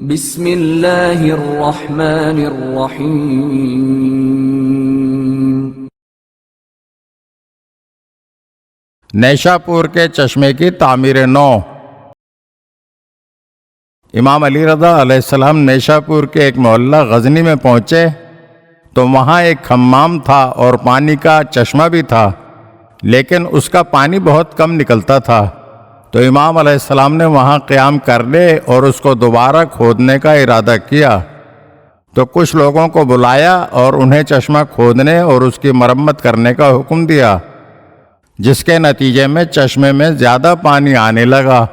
بسم اللہ الرحمن الرحیم۔ نیشاپور کے چشمے کی تعمیر نو۔ امام علی رضا علیہ السلام نیشاپور کے ایک محلہ غزنی میں پہنچے تو وہاں ایک حمام تھا اور پانی کا چشمہ بھی تھا، لیکن اس کا پانی بہت کم نکلتا تھا۔ تو امام علیہ السلام نے وہاں قیام کرنے اور اس کو دوبارہ کھودنے کا ارادہ کیا۔ تو کچھ لوگوں کو بلایا اور انہیں چشمہ کھودنے اور اس کی مرمت کرنے کا حکم دیا، جس کے نتیجے میں چشمے میں زیادہ پانی آنے لگا۔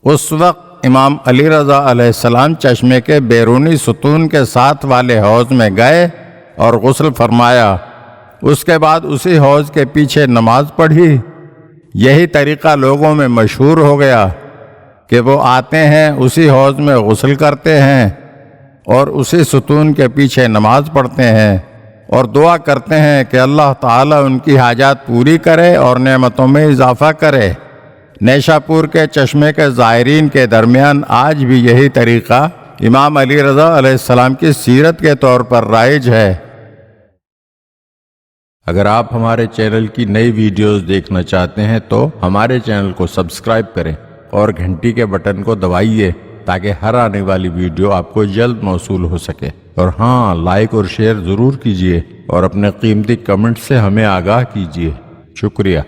اس وقت امام علی رضا علیہ السلام چشمے کے بیرونی ستون کے ساتھ والے حوض میں گئے اور غسل فرمایا۔ اس کے بعد اسی حوض کے پیچھے نماز پڑھی۔ یہی طریقہ لوگوں میں مشہور ہو گیا کہ وہ آتے ہیں، اسی حوض میں غسل کرتے ہیں اور اسی ستون کے پیچھے نماز پڑھتے ہیں اور دعا کرتے ہیں کہ اللہ تعالیٰ ان کی حاجات پوری کرے اور نعمتوں میں اضافہ کرے۔ نیشاپور کے چشمے کے زائرین کے درمیان آج بھی یہی طریقہ امام علی رضا علیہ السلام کی سیرت کے طور پر رائج ہے۔ اگر آپ ہمارے چینل کی نئی ویڈیوز دیکھنا چاہتے ہیں تو ہمارے چینل کو سبسکرائب کریں اور گھنٹی کے بٹن کو دبائیے تاکہ ہر آنے والی ویڈیو آپ کو جلد موصول ہو سکے۔ اور ہاں، لائک اور شیئر ضرور کیجیے اور اپنے قیمتی کمنٹ سے ہمیں آگاہ کیجیے۔ شکریہ۔